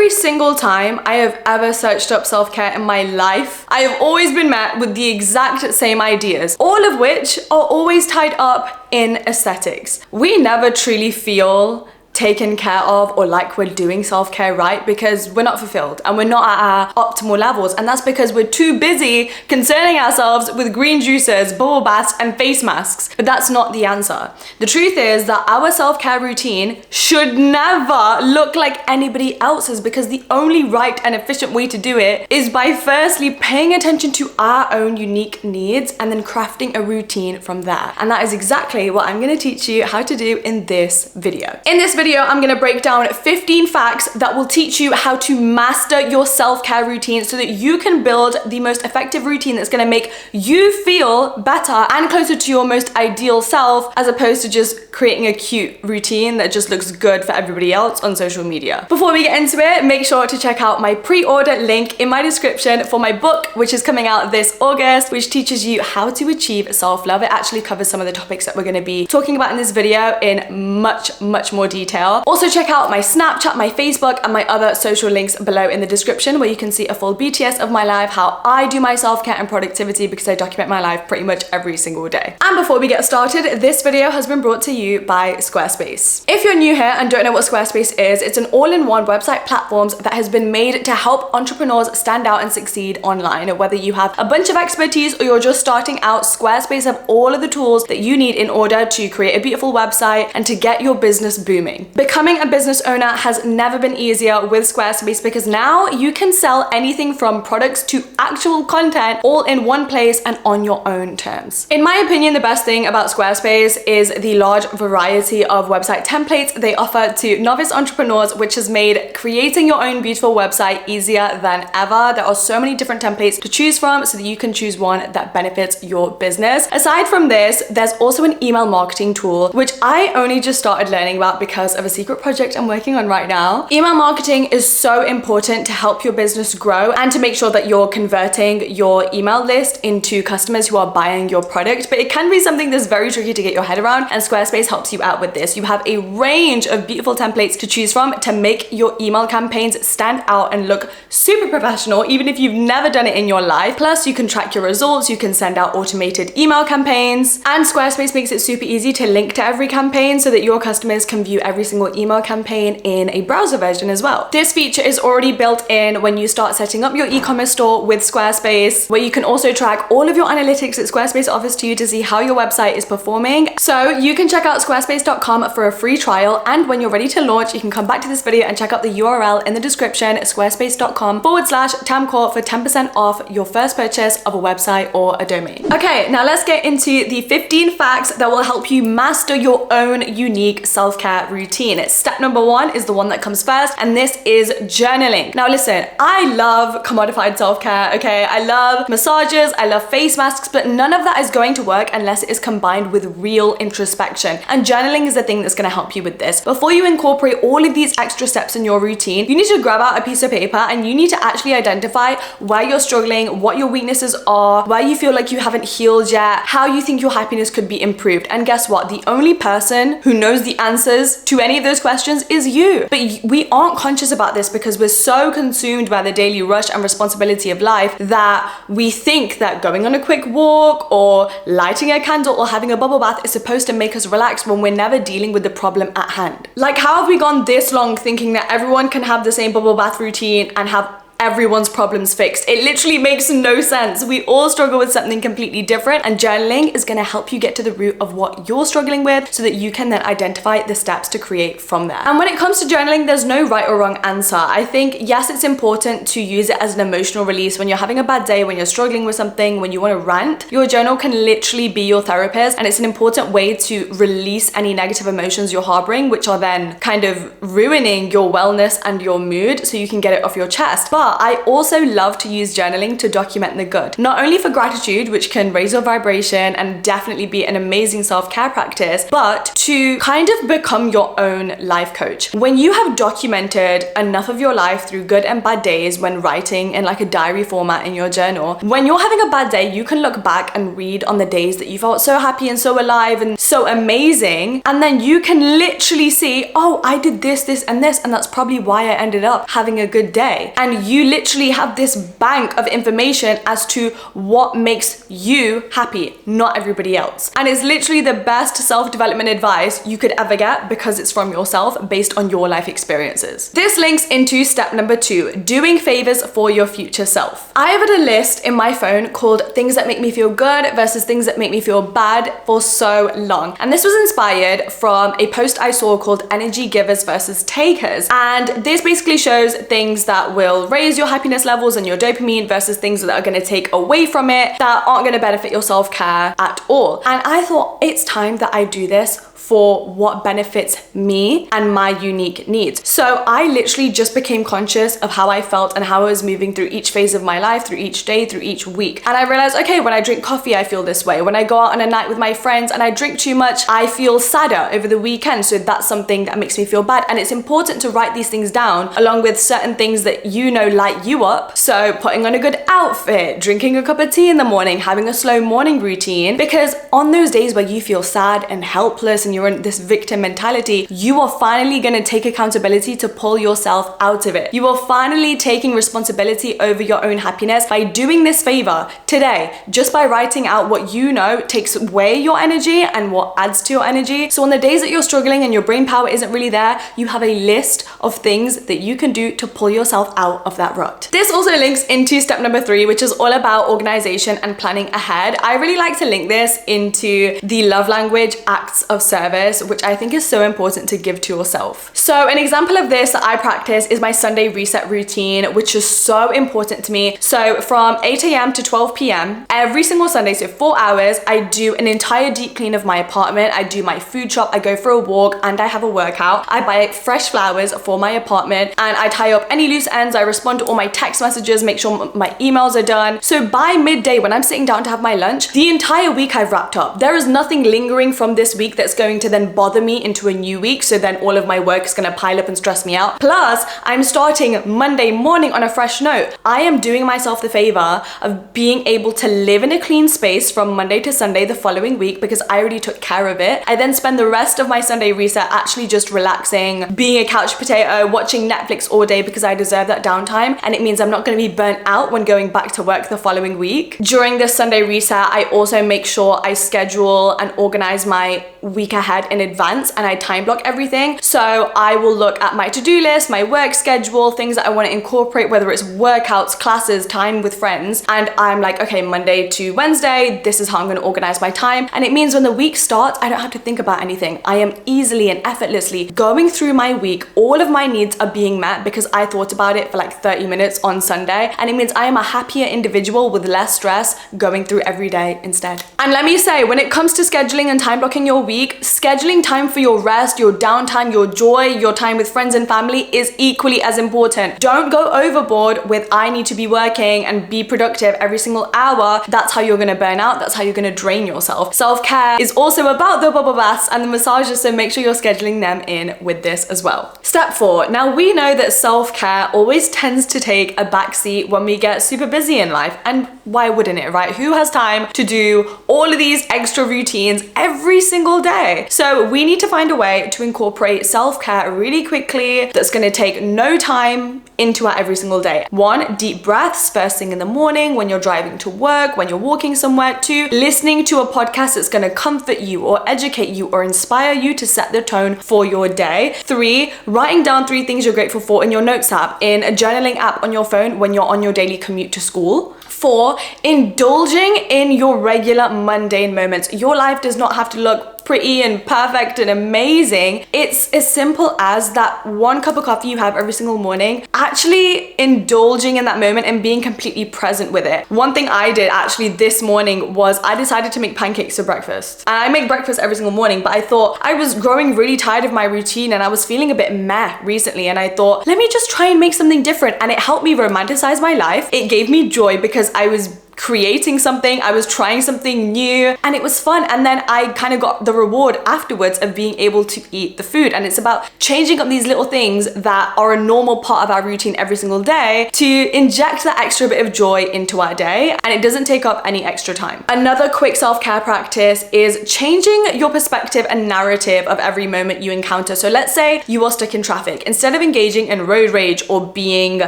every single time I have ever searched up self-care in my life, I have always been met with the exact same ideas, all of which are always tied up in aesthetics. We never truly feel taken care of or like we're doing self-care right because we're not fulfilled and we're not at our optimal levels, and that's because we're too busy concerning ourselves with green juices, bubble baths and face masks. But that's not the answer. The truth is that our self-care routine should never look like anybody else's, because the only right and efficient way to do it is by firstly paying attention to our own unique needs and then crafting a routine from there. And that is exactly what I'm going to teach you how to do in this video. In this video, I'm going to break down 15 facts that will teach you how to master your self-care routine so that you can build the most effective routine that's going to make you feel better and closer to your most ideal self, as opposed to just creating a cute routine that just looks good for everybody else on social media. Before we get into it, make sure to check out my pre-order link in my description for my book, which is coming out this August, which teaches you how to achieve self-love. It actually covers some of the topics that we're going to be talking about in this video in much more detail. Also check out my Snapchat, my Facebook, and my other social links below in the description, where you can see a full BTS of my life, how I do my self-care and productivity, because I document my life pretty much every single day. And before we get started, this video has been brought to you by Squarespace. If you're new here and don't know what Squarespace is, it's an all-in-one website platform that has been made to help entrepreneurs stand out and succeed online. Whether you have a bunch of expertise or you're just starting out, Squarespace have all of the tools that you need in order to create a beautiful website and to get your business booming. Becoming a business owner has never been easier with Squarespace, because now you can sell anything from products to actual content all in one place and on your own terms. In my opinion, the best thing about Squarespace is the large variety of website templates they offer to novice entrepreneurs, which has made creating your own beautiful website easier than ever. There are so many different templates to choose from so that you can choose one that benefits your business. Aside from this, there's also an email marketing tool, which I only just started learning about because of a secret project I'm working on right now. Email marketing is so important to help your business grow and to make sure that you're converting your email list into customers who are buying your product. But it can be something that's very tricky to get your head around, and Squarespace helps you out with this. You have a range of beautiful templates to choose from to make your email campaigns stand out and look super professional, even if you've never done it in your life. Plus, you can track your results, you can send out automated email campaigns, and Squarespace makes it super easy to link to every campaign so that your customers can view every single email campaign in a browser version as well. This feature is already built in when you start setting up your e-commerce store with Squarespace, where you can also track all of your analytics that Squarespace offers to you to see how your website is performing. So you can check out squarespace.com for a free trial, and when you're ready to launch, you can come back to this video and check out the URL in the description, squarespace.com/tamkaur, for 10% off your first purchase of a website or a domain. Okay, now let's get into the 15 facts that will help you master your own unique self-care routine. Step number 1 is the one that comes first, and this is journaling. Now listen, I love commodified self-care, okay? I love massages, I love face masks, but none of that is going to work unless it is combined with real introspection. And journaling is the thing that's gonna help you with this. Before you incorporate all of these extra steps in your routine, you need to grab out a piece of paper and you need to actually identify where you're struggling, what your weaknesses are, where you feel like you haven't healed yet, how you think your happiness could be improved. And guess what? The only person who knows the answers to any of those questions is you. But we aren't conscious about this because we're so consumed by the daily rush and responsibility of life that we think that going on a quick walk or lighting a candle or having a bubble bath is supposed to make us relax when we're never dealing with the problem at hand. Like, how have we gone this long thinking that everyone can have the same bubble bath routine and have everyone's problems fixed? It literally makes no sense. We all struggle with something completely different, and journaling is going to help you get to the root of what you're struggling with so that you can then identify the steps to create from there. And when it comes to journaling, there's no right or wrong answer. I think, yes, it's important to use it as an emotional release when you're having a bad day, when you're struggling with something, when you want to rant. Your journal can literally be your therapist, and it's an important way to release any negative emotions you're harboring, which are then kind of ruining your wellness and your mood, so you can get it off your chest. But I also love to use journaling to document the good. Not only for gratitude, which can raise your vibration and definitely be an amazing self-care practice, but to kind of become your own life coach. When you have documented enough of your life through good and bad days when writing in like a diary format in your journal, when you're having a bad day, you can look back and read on the days that you felt so happy and so alive and so amazing, and then you can literally see, oh, I did this, this, and this, and that's probably why I ended up having a good day. And you literally have this bank of information as to what makes you happy, not everybody else. And it's literally the best self-development advice you could ever get because it's from yourself based on your life experiences. This links into step number 2, doing favors for your future self. I have had a list in my phone called things that make me feel good versus things that make me feel bad for so long. And this was inspired from a post I saw called Energy Givers versus Takers. And this basically shows things that will raise your happiness levels and your dopamine versus things that are going to take away from it, that aren't going to benefit your self-care at all. And I thought it's time that I do this for what benefits me and my unique needs. So I literally just became conscious of how I felt and how I was moving through each phase of my life, through each day, through each week. And I realized, okay, when I drink coffee, I feel this way. When I go out on a night with my friends and I drink too much, I feel sadder over the weekend. So that's something that makes me feel bad. And it's important to write these things down along with certain things that you know light you up. So putting on a good outfit, drinking a cup of tea in the morning, having a slow morning routine, because on those days where you feel sad and helpless and you're in this victim mentality, you are finally going to take accountability to pull yourself out of it. You are finally taking responsibility over your own happiness by doing this favor today, just by writing out what you know takes away your energy and what adds to your energy. So on the days that you're struggling and your brain power isn't really there, you have a list of things that you can do to pull yourself out of that rut. This also links into step number 3, which is all about organization and planning ahead. I really like to link this into the love language acts of service, which I think is so important to give to yourself. So an example of this that I practice is my Sunday reset routine, which is so important to me. So from 8 a.m. to 12 p.m. every single Sunday, so 4 hours, I do an entire deep clean of my apartment. I do my food shop, I go for a walk, and I have a workout. I buy fresh flowers for my apartment and I tie up any loose ends. I respond to all my text messages, make sure my emails are done. So by midday, when I'm sitting down to have my lunch, the entire week I've wrapped up. There is nothing lingering from this week that's going to then bother me into a new week. So then all of my work is going to pile up and stress me out. Plus, I'm starting Monday morning on a fresh note. I am doing myself the favor of being able to live in a clean space from Monday to Sunday the following week because I already took care of it. I then spend the rest of my Sunday reset actually just relaxing, being a couch potato, watching Netflix all day because I deserve that downtime. And it means I'm not going to be burnt out when going back to work the following week. During this Sunday reset, I also make sure I schedule and organize my week ahead in advance and I time block everything. So I will look at my to-do list, my work schedule, things that I want to incorporate, whether it's workouts, classes, time with friends. And I'm like, okay, Monday to Wednesday, this is how I'm going to organize my time. And it means when the week starts, I don't have to think about anything. I am easily and effortlessly going through my week. All of my needs are being met because I thought about it for like 30 minutes on Sunday. And it means I am a happier individual with less stress going through every day instead. And let me say, when it comes to scheduling and time blocking your week, scheduling time for your rest, your downtime, your joy, your time with friends and family is equally as important. Don't go overboard with I need to be working and be productive every single hour. That's how you're going to burn out. That's how you're going to drain yourself. Self-care is also about the bubble baths and the massages, so make sure you're scheduling them in with this as well. Step 4. Now we know that self-care always tends to take a backseat when we get super busy in life, and why wouldn't it, right? Who has time to do all of these extra routines every single day? So we need to find a way to incorporate self-care really quickly that's going to take no time into our every single day. 1, deep breaths first thing in the morning when you're driving to work, when you're walking somewhere. 2, listening to a podcast that's going to comfort you or educate you or inspire you to set the tone for your day. 3, writing down 3 things you're grateful for in your notes app, in a journaling app on your phone when you're on your daily commute to school. 4, indulging in your regular mundane moments. Your life does not have to look pretty and perfect and amazing. It's as simple as that 1 cup of coffee you have every single morning, actually indulging in that moment and being completely present with it. One thing I did actually this morning was I decided to make pancakes for breakfast. And I make breakfast every single morning, but I thought I was growing really tired of my routine and I was feeling a bit meh recently, and I thought, let me just try and make something different. And it helped me romanticize my life. It gave me joy because I was creating something, I was trying something new, and it was fun. And then I kind of got the reward afterwards of being able to eat the food. And it's about changing up these little things that are a normal part of our routine every single day to inject that extra bit of joy into our day, and it doesn't take up any extra time. Another quick self-care practice is changing your perspective and narrative of every moment you encounter. So let's say you are stuck in traffic. Instead of engaging in road rage or being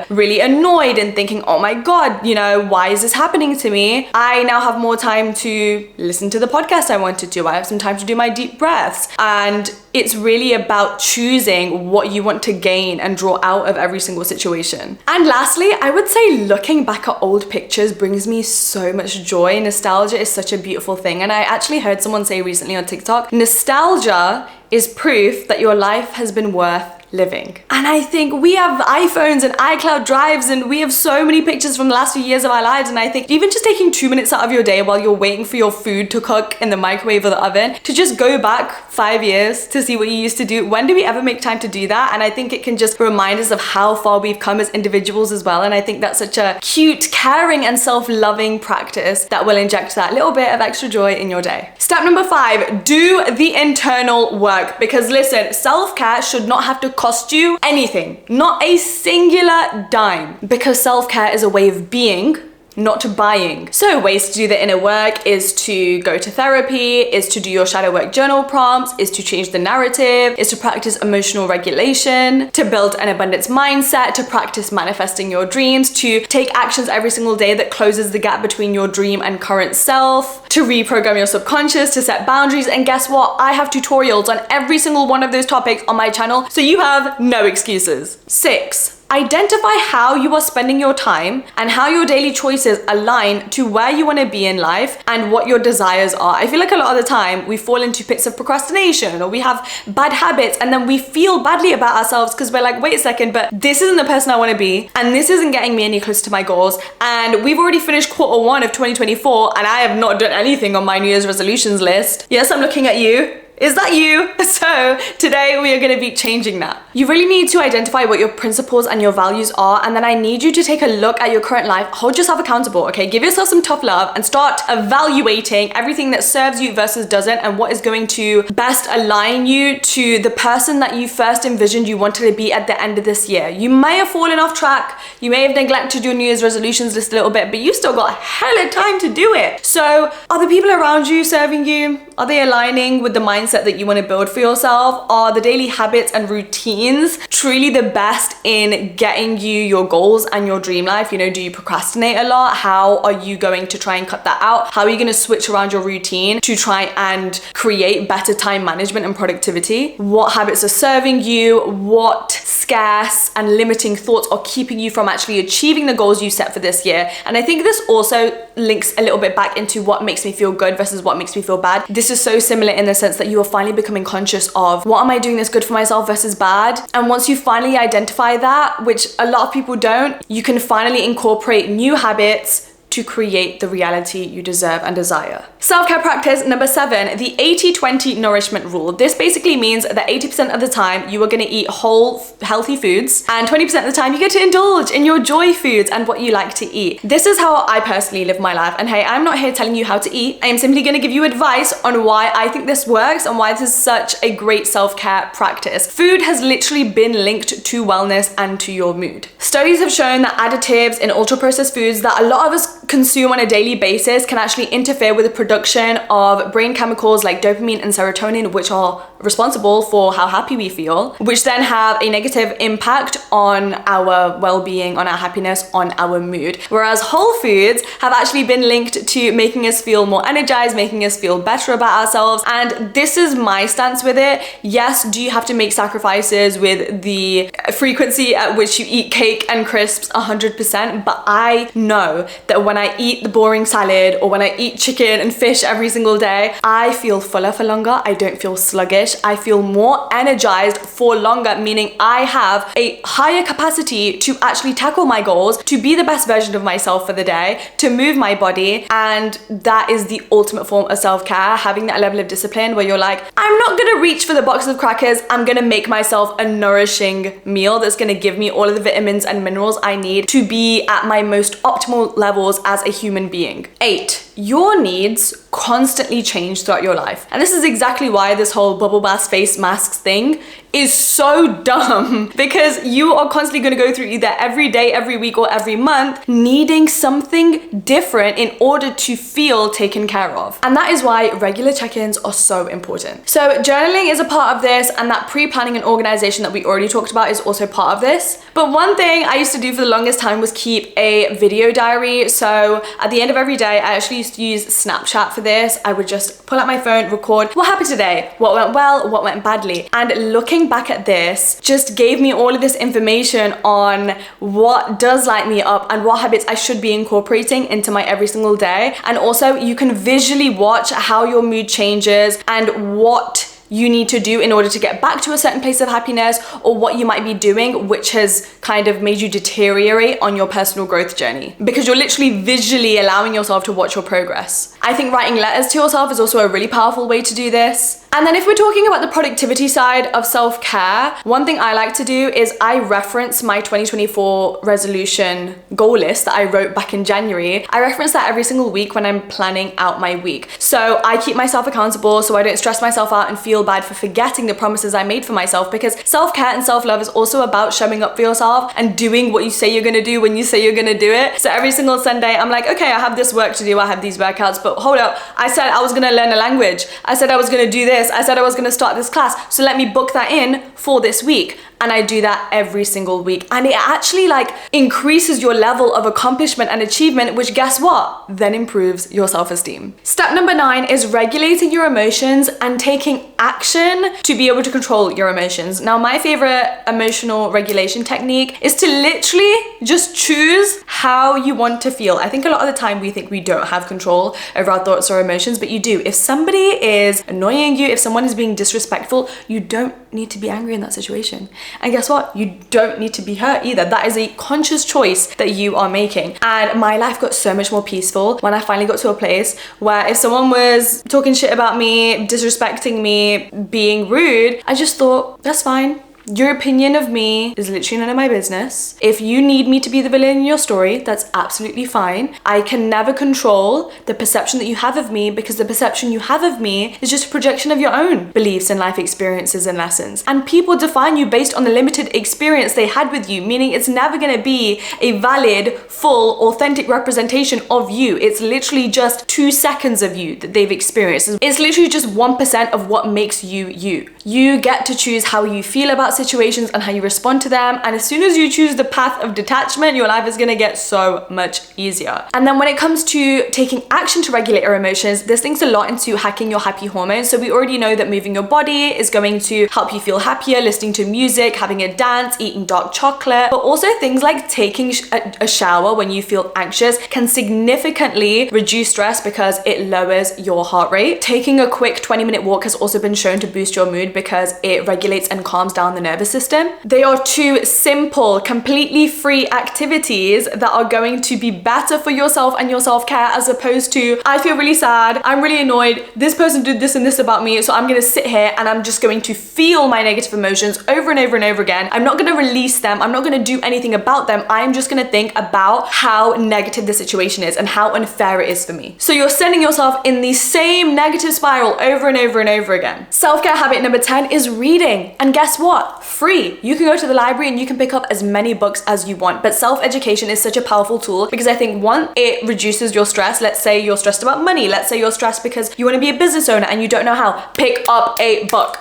really annoyed and thinking, oh my God, you know, why is this happening to me? I now have more time to listen to the podcast I want to do. I have some time to do my deep breaths. And it's really about choosing what you want to gain and draw out of every single situation. And lastly, I would say looking back at old pictures brings me so much joy. Nostalgia is such a beautiful thing. And I actually heard someone say recently on TikTok, nostalgia is proof that your life has been worth living. And I think we have iPhones and iCloud drives and we have so many pictures from the last few years of our lives, and I think even just taking 2 minutes out of your day while you're waiting for your food to cook in the microwave or the oven to just go back 5 years to see what you used to do. When do we ever make time to do that? And I think it can just remind us of how far we've come as individuals as well. And I think that's such a cute, caring and self-loving practice that will inject that little bit of extra joy in your day. Step number 5, do the internal work. Because listen, self-care should not have to cost you anything, not a singular dime, because self-care is a way of being, not to buying. So ways to do the inner work is to go to therapy, is to do your shadow work journal prompts, is to change the narrative, is to practice emotional regulation, to build an abundance mindset, to practice manifesting your dreams, to take actions every single day that closes the gap between your dream and current self, to reprogram your subconscious, to set boundaries. And guess what? I have tutorials on every single one of those topics on my channel, so you have no excuses. 6, identify how you are spending your time and how your daily choices align to where you want to be in life and what your desires are. I feel like a lot of the time we fall into pits of procrastination or we have bad habits, and then we feel badly about ourselves because we're like, wait a second, but this isn't the person I want to be, and this isn't getting me any closer to my goals. And we've already finished Q1 of 2024 and I have not done anything on my New Year's resolutions list. Yes, I'm looking at you. Is that you? So today we are going to be changing that. You really need to identify what your principles and your values are, and then I need you to take a look at your current life, hold yourself accountable, okay? Give yourself some tough love and start evaluating everything that serves you versus doesn't, and what is going to best align you to the person that you first envisioned you wanted to be at the end of this year. You may have fallen off track, you may have neglected your New Year's resolutions list a little bit, but you've still got hella time to do it. So are the people around you serving you? Are they aligning with the mindset that you want to build for yourself? Are the daily habits and routines truly the best in getting you your goals and your dream life? You know, do you procrastinate a lot? How are you going to try and cut that out? How are you going to switch around your routine to try and create better time management and productivity? What habits are serving you? What scarce and limiting thoughts are keeping you from actually achieving the goals you set for this year? And I think this also links a little bit back into what makes me feel good versus what makes me feel bad. This is so similar in the sense that you are finally becoming conscious of, what am I doing that's good for myself versus bad? And once you finally identify that, which a lot of people don't, you can finally incorporate new habits to create the reality you deserve and desire. Self-care practice number 7, the 80-20 nourishment rule. This basically means that 80% of the time you are gonna eat whole, healthy foods, and 20% of the time you get to indulge in your joy foods and what you like to eat. This is how I personally live my life. And hey, I'm not here telling you how to eat. I am simply gonna give you advice on why I think this works and why this is such a great self-care practice. Food has literally been linked to wellness and to your mood. Studies have shown that additives in ultra-processed foods that a lot of us consume on a daily basis can actually interfere with the production of brain chemicals like dopamine and serotonin, which are responsible for how happy we feel, which then have a negative impact on our well-being, on our happiness, on our mood. Whereas whole foods have actually been linked to making us feel more energized, making us feel better about ourselves. And this is my stance with it. Yes, do you have to make sacrifices with the frequency at which you eat cake and crisps 100%, but I know that when I eat the boring salad or when I eat chicken and fish every single day, I feel fuller for longer. I don't feel sluggish. I feel more energized for longer, meaning I have a higher capacity to actually tackle my goals, to be the best version of myself for the day, to move my body. And that is the ultimate form of self-care, having that level of discipline where you're like, I'm not gonna reach for the box of crackers. I'm gonna make myself a nourishing meal that's gonna give me all of the vitamins and minerals I need to be at my most optimal levels as a human being. 8, your needs constantly change throughout your life. And this is exactly why this whole bubble bath face masks thing is so dumb, because you are constantly going to go through either every day, every week, or every month needing something different in order to feel taken care of. And that is why regular check-ins are so important. So journaling is a part of this, and that pre-planning and organization that we already talked about is also part of this. But one thing I used to do for the longest time was keep a video diary. So at the end of every day, I actually used to use Snapchat for this. I would just pull out my phone, record what happened today, what went well, what went badly. And looking back at this just gave me all of this information on what does light me up and what habits I should be incorporating into my every single day. And also you can visually watch how your mood changes and what you need to do in order to get back to a certain place of happiness, or what you might be doing which has kind of made you deteriorate on your personal growth journey, because you're literally visually allowing yourself to watch your progress. I think writing letters to yourself is also a really powerful way to do this. And then if we're talking about the productivity side of self-care, one thing I like to do is I reference my 2024 resolution goal list that I wrote back in January. I reference that every single week when I'm planning out my week. So I keep myself accountable so I don't stress myself out and feel bad for forgetting the promises I made for myself, because self-care and self-love is also about showing up for yourself and doing what you say you're gonna do when you say you're gonna do it. So every single Sunday, I'm like, okay, I have this work to do, I have these workouts, but hold up, I said I was gonna learn a language. I said I was gonna do this. I said I was gonna start this class, so let me book that in for this week. And I do that every single week. And it actually like increases your level of accomplishment and achievement, which guess what? Then improves your self-esteem. Step number 9 is regulating your emotions and taking action to be able to control your emotions. Now, my favorite emotional regulation technique is to literally just choose how you want to feel. I think a lot of the time we think we don't have control over our thoughts or emotions, but you do. If somebody is annoying you, if someone is being disrespectful, you don't need to be angry in that situation. And guess what? You don't need to be hurt either. That is a conscious choice that you are making. And my life got so much more peaceful when I finally got to a place where if someone was talking shit about me, disrespecting me, being rude, I just thought, that's fine. Your opinion of me is literally none of my business. If you need me to be the villain in your story, that's absolutely fine. I can never control the perception that you have of me, because the perception you have of me is just a projection of your own beliefs and life experiences and lessons. And people define you based on the limited experience they had with you, meaning it's never gonna be a valid, full, authentic representation of you. It's literally just 2 seconds of you that they've experienced. It's literally just 1% of what makes you you. You get to choose how you feel about situations and how you respond to them. And as soon as you choose the path of detachment, your life is gonna get so much easier. And then when it comes to taking action to regulate your emotions, this links a lot into hacking your happy hormones. So we already know that moving your body is going to help you feel happier, listening to music, having a dance, eating dark chocolate, but also things like taking a shower when you feel anxious can significantly reduce stress because it lowers your heart rate. Taking a quick 20-minute walk has also been shown to boost your mood because it regulates and calms down the nervous system. They are 2 simple, completely free activities that are going to be better for yourself and your self-care, as opposed to, I feel really sad, I'm really annoyed, this person did this and this about me, so I'm gonna sit here and I'm just going to feel my negative emotions over and over and over again. I'm not gonna release them, I'm not gonna do anything about them, I'm just gonna think about how negative the situation is and how unfair it is for me. So you're sending yourself in the same negative spiral over and over and over again. Self-care habit number 10 is reading. And guess what? Free. You can go to the library and you can pick up as many books as you want, but self-education is such a powerful tool because I think, one, it reduces your stress. Let's say you're stressed about money. Let's say you're stressed because you want to be a business owner and you don't know how. Pick up a book.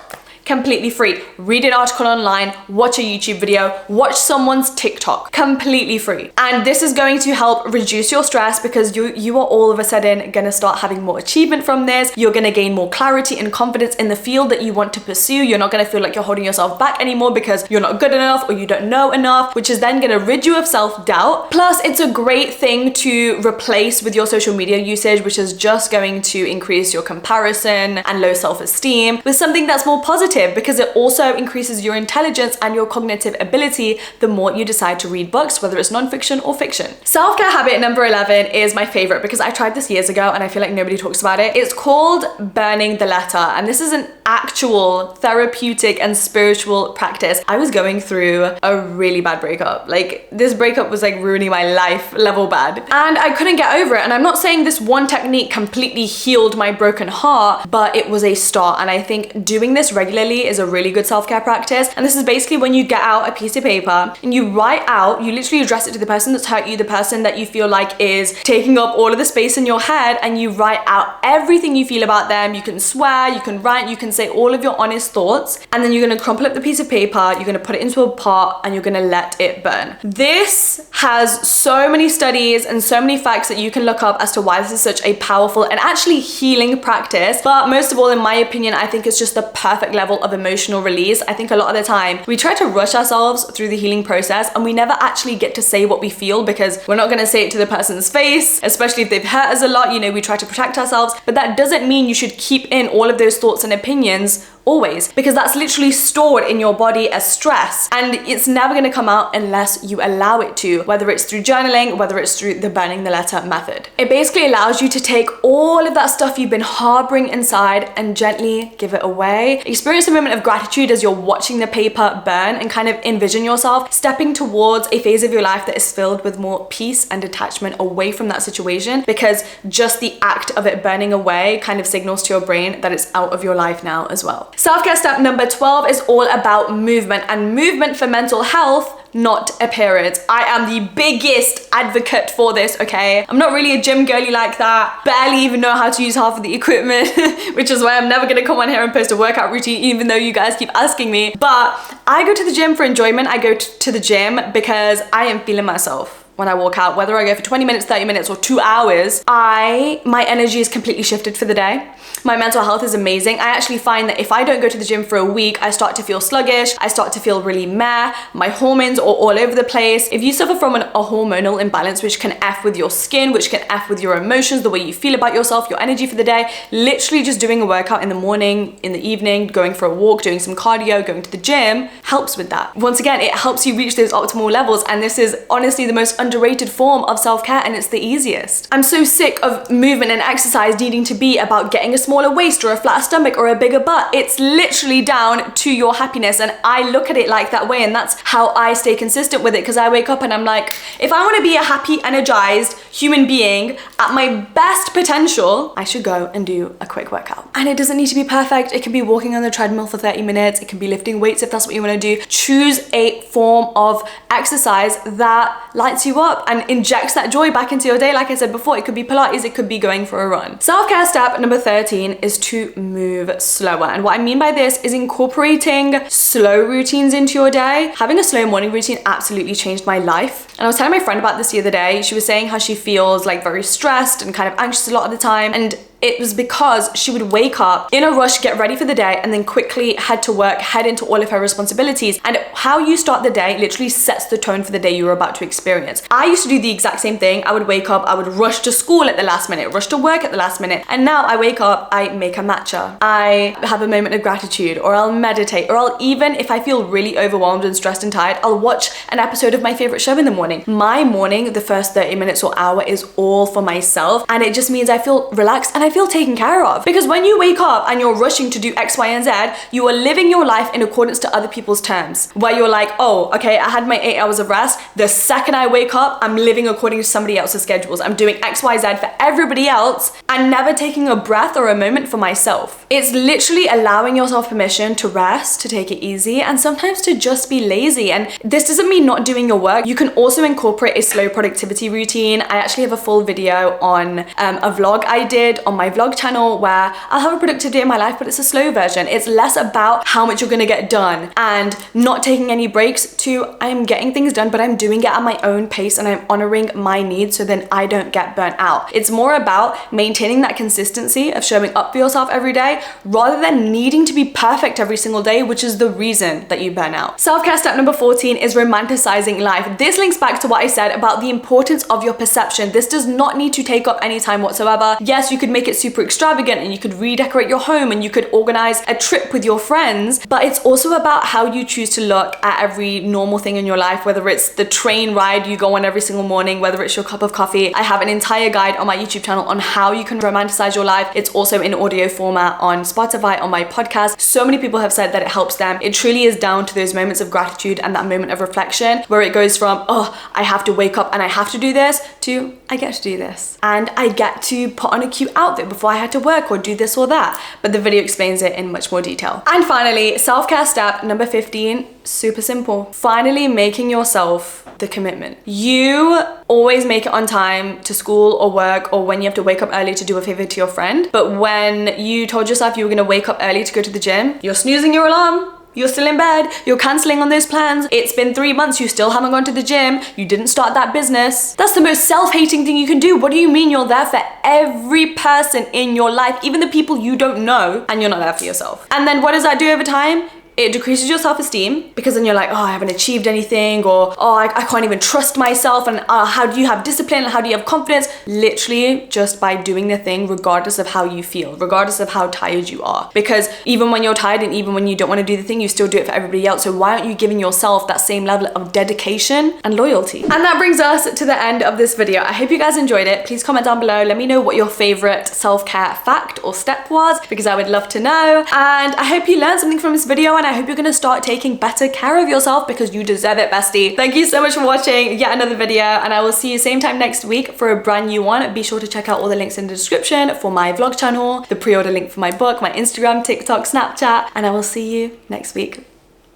completely free. Read an article online, watch a YouTube video, watch someone's TikTok, completely free. And this is going to help reduce your stress because you are all of a sudden gonna start having more achievement from this. You're gonna gain more clarity and confidence in the field that you want to pursue. You're not gonna feel like you're holding yourself back anymore because you're not good enough or you don't know enough, which is then gonna rid you of self-doubt. Plus, it's a great thing to replace with your social media usage, which is just going to increase your comparison and low self-esteem, with something that's more positive because it also increases your intelligence and your cognitive ability the more you decide to read books, whether it's non-fiction or fiction. Self-care habit number 11 is my favorite because I tried this years ago and I feel like nobody talks about it. It's called burning the letter, and this is an actual therapeutic and spiritual practice. I was going through a really bad breakup. Like, this breakup was like ruining my life level bad, and I couldn't get over it. And I'm not saying this one technique completely healed my broken heart, but it was a start. And I think doing this regularly is a really good self-care practice. And this is basically when you get out a piece of paper and you write out, you literally address it to the person that's hurt you, the person that you feel like is taking up all of the space in your head, and you write out everything you feel about them. You can swear, you can rant, you can say all of your honest thoughts, and then you're gonna crumple up the piece of paper, you're gonna put it into a pot, and you're gonna let it burn. This has so many studies and so many facts that you can look up as to why this is such a powerful and actually healing practice. But most of all, in my opinion, I think it's just the perfect level of emotional release. I think a lot of the time we try to rush ourselves through the healing process and we never actually get to say what we feel because we're not gonna say it to the person's face, especially if they've hurt us a lot. You know, we try to protect ourselves, but that doesn't mean you should keep in all of those thoughts and opinions always, because that's literally stored in your body as stress and it's never going to come out unless you allow it to, whether it's through journaling, whether it's through the burning the letter method. It basically allows you to take all of that stuff you've been harboring inside and gently give it away. Experience a moment of gratitude as you're watching the paper burn and kind of envision yourself stepping towards a phase of your life that is filled with more peace and detachment away from that situation, because just the act of it burning away kind of signals to your brain that it's out of your life now as well. Self-care step number 12 is all about movement, and movement for mental health, not appearance. I am the biggest advocate for this, okay? I'm not really a gym girly like that, barely even know how to use half of the equipment, which is why I'm never gonna come on here and post a workout routine even though you guys keep asking me. But I go to the gym for enjoyment. I go to the gym because I am feeling myself. When I walk out, whether I go for 20 minutes, 30 minutes, or 2 hours, my energy is completely shifted for the day. My mental health is amazing. I actually find that if I don't go to the gym for a week, I start to feel sluggish, I start to feel really meh, my hormones are all over the place. If you suffer from a hormonal imbalance, which can F with your skin, which can F with your emotions, the way you feel about yourself, your energy for the day, literally just doing a workout in the morning, in the evening, going for a walk, doing some cardio, going to the gym, helps with that. Once again, it helps you reach those optimal levels, and this is honestly the most underrated form of self-care, and it's the easiest. I'm so sick of movement and exercise needing to be about getting a smaller waist or a flatter stomach or a bigger butt. It's literally down to your happiness, and I look at it like that way, and that's how I stay consistent with it, because I wake up and I'm like, if I want to be a happy, energized human being at my best potential, I should go and do a quick workout. And it doesn't need to be perfect. It can be walking on the treadmill for 30 minutes. It can be lifting weights if that's what you want to do. Choose a form of exercise that lights you up and injects that joy back into your day. Like I said before, it could be Pilates, it could be going for a run. Self-care step number 13 is to move slower. And what I mean by this is incorporating slow routines into your day. Having a slow morning routine absolutely changed my life. And I was telling my friend about this the other day. She was saying how she feels like very stressed and kind of anxious a lot of the time. And it was because she would wake up in a rush, get ready for the day, and then quickly head to work, head into all of her responsibilities. And how you start the day literally sets the tone for the day you're about to experience. I used to do the exact same thing. I would wake up, I would rush to school at the last minute, rush to work at the last minute. And now I wake up, I make a matcha. I have a moment of gratitude, or I'll meditate, or I'll even, if I feel really overwhelmed and stressed and tired, I'll watch an episode of my favorite show in the morning. My morning, the first 30 minutes or hour is all for myself. And it just means I feel relaxed and I feel taken care of. Because when you wake up and you're rushing to do X, Y, and Z, you are living your life in accordance to other people's terms. Where you're like, oh, okay, I had my 8 hours of rest. The second I wake up, I'm living according to somebody else's schedules. I'm doing X, Y, Z for everybody else and never taking a breath or a moment for myself. It's literally allowing yourself permission to rest, to take it easy, and sometimes to just be lazy. And this doesn't mean not doing your work. You can also incorporate a slow productivity routine. I actually have a full video on a vlog I did on my vlog channel where I'll have a productive day in my life, but it's a slow version. It's less about how much you're gonna get done and not taking any breaks to I'm getting things done, but I'm doing it at my own pace and I'm honoring my needs so then I don't get burnt out. It's more about maintaining that consistency of showing up for yourself every day rather than needing to be perfect every single day, which is the reason that you burn out. Self-care step number 14 is romanticizing life. This links back to what I said about the importance of your perception. This does not need to take up any time whatsoever. Yes, you could make it super extravagant and you could redecorate your home and you could organize a trip with your friends, but it's also about how you choose to look at every normal thing in your life, whether it's the train ride you go on every single morning, whether it's your cup of coffee. I have an entire guide on my YouTube channel on how you can romanticize your life. It's also in audio format on Spotify, on my podcast. So many people have said that it helps them. It truly is down to those moments of gratitude and that moment of reflection where it goes from, oh, I have to wake up and I have to do this, to I get to do this. And I get to put on a cute outfit before I had to work or do this or that. But the video explains it in much more detail. And finally, self-care step number 15, super simple. Finally making yourself the commitment. You always make it on time to school or work or when you have to wake up early to do a favor to your friend. But when you told yourself you were gonna wake up early to go to the gym, you're snoozing your alarm. You're still in bed, you're cancelling on those plans, it's been 3 months, you still haven't gone to the gym, you didn't start that business. That's the most self-hating thing you can do. What do you mean you're there for every person in your life, even the people you don't know, and you're not there for yourself? And then what does that do over time? It decreases your self-esteem because then you're like, oh, I haven't achieved anything, or oh, I can't even trust myself, and how do you have discipline and how do you have confidence? Literally just by doing the thing regardless of how you feel, regardless of how tired you are. Because even when you're tired and even when you don't want to do the thing, you still do it for everybody else. So why aren't you giving yourself that same level of dedication and loyalty? And that brings us to the end of this video. I hope you guys enjoyed it. Please comment down below. Let me know what your favorite self-care fact or step was, because I would love to know. And I hope you learned something from this video, and I hope you're gonna start taking better care of yourself because you deserve it, bestie. Thank you so much for watching yet another video, and I will see you same time next week for a brand new one. Be sure to check out all the links in the description for my vlog channel, the pre-order link for my book, my Instagram, TikTok, Snapchat, and I will see you next week.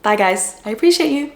Bye guys, I appreciate you.